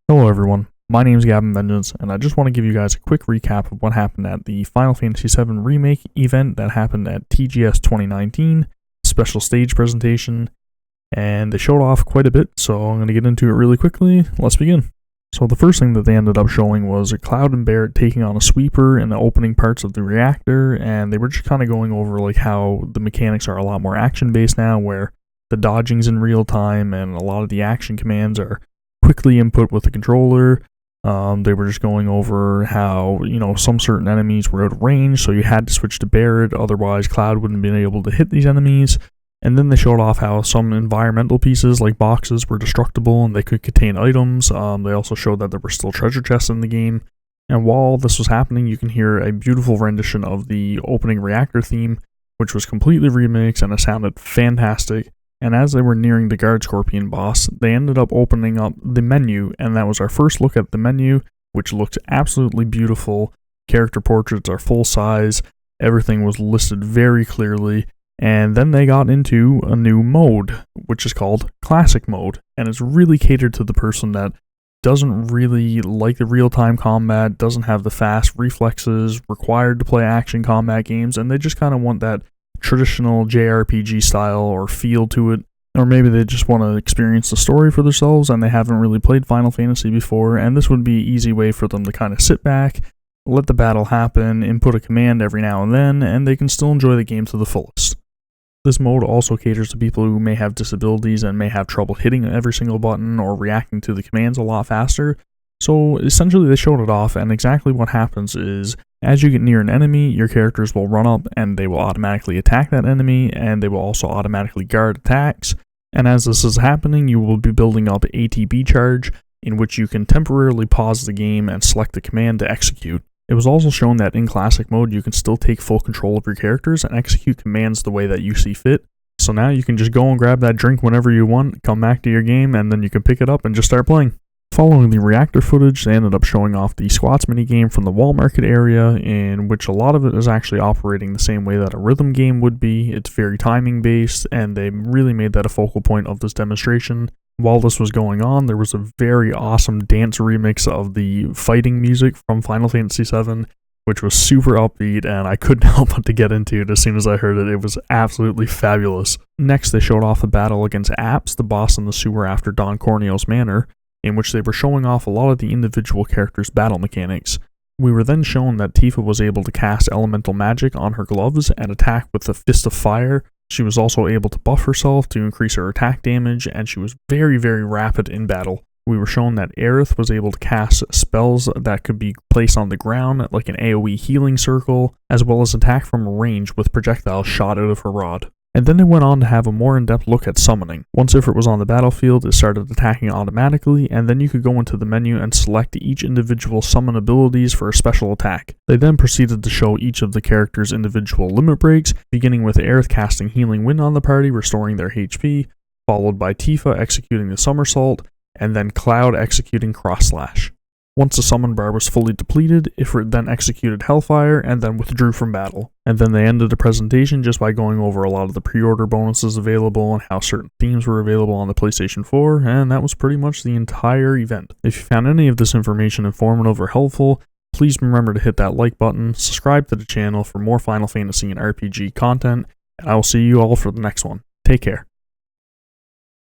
Hello everyone, my name is Gavin and I just want to give you guys a quick recap of what happened at the Final Fantasy VII Remake event that happened at TGS 2019, special stage presentation, and they showed off quite a bit, so I'm going to get into it really quickly. Let's begin. So the first thing that they ended up showing was Cloud and Barret taking on a sweeper in the opening parts of the reactor, and they were just kind of going over like how the mechanics are a lot more action-based now, where the dodging's in real time and a lot of the action commands are quickly input with the controller. They were just going over how, some certain enemies were out of range, so you had to switch to Barret, otherwise Cloud wouldn't have been able to hit these enemies. And then they showed off how some environmental pieces, like boxes, were destructible and they could contain items. They also showed that there were still treasure chests in the game. And while this was happening, you can hear a beautiful rendition of the opening reactor theme, which was completely remixed and it sounded fantastic. And as they were nearing the Guard Scorpion boss, they ended up opening up the menu, and that was our first look at the menu, which looked absolutely beautiful. Character portraits are full size, everything was listed very clearly, and then they got into a new mode, which is called Classic Mode, and it's really catered to the person that doesn't really like the real-time combat, doesn't have the fast reflexes required to play action combat games, and they just kind of want that traditional JRPG style or feel to it, or maybe they just want to experience the story for themselves and they haven't really played Final Fantasy before, and this would be an easy way for them to kind of sit back, let the battle happen, input a command every now and then, and they can still enjoy the game to the fullest. This mode also caters to people who may have disabilities and may have trouble hitting every single button or reacting to the commands a lot faster. So essentially they showed it off, and exactly what happens is, as you get near an enemy, your characters will run up and they will automatically attack that enemy, and they will also automatically guard attacks. And as this is happening, you will be building up ATB charge, in which you can temporarily pause the game and select the command to execute. It was also shown that in classic mode, you can still take full control of your characters and execute commands the way that you see fit. So now you can just go and grab that drink whenever you want, come back to your game, and then you can pick it up and just start playing. Following the reactor footage, they ended up showing off the squats minigame from the wall market area, in which a lot of it is actually operating the same way that a rhythm game would be. It's very timing based, and they really made that a focal point of this demonstration. While this was going on, there was a very awesome dance remix of the fighting music from Final Fantasy VII, which was super upbeat, and I couldn't help but to get into it as soon as I heard it. It was absolutely fabulous. Next, they showed off a battle against Apps, the boss in the sewer after Don Corneo's Manor, in which they were showing off a lot of the individual characters' battle mechanics. We were then shown that Tifa was able to cast elemental magic on her gloves and attack with the Fist of Fire. She was also able to buff herself to increase her attack damage, and she was very, very rapid in battle. We were shown that Aerith was able to cast spells that could be placed on the ground, like an AoE healing circle, as well as attack from range with projectiles shot out of her rod. And then they went on to have a more in-depth look at summoning. Once Ifrit was on the battlefield, it started attacking automatically, and then you could go into the menu and select each individual summon abilities for a special attack. They then proceeded to show each of the characters' individual limit breaks, beginning with Aerith casting Healing Wind on the party, restoring their HP, followed by Tifa executing the Somersault, and then Cloud executing Cross Slash. Once the summon bar was fully depleted, Ifrit then executed Hellfire and then withdrew from battle. And then they ended the presentation just by going over a lot of the pre-order bonuses available and how certain themes were available on the PlayStation 4, and that was pretty much the entire event. If you found any of this information informative or helpful, please remember to hit that like button, subscribe to the channel for more Final Fantasy and RPG content, and I will see you all for the next one. Take care.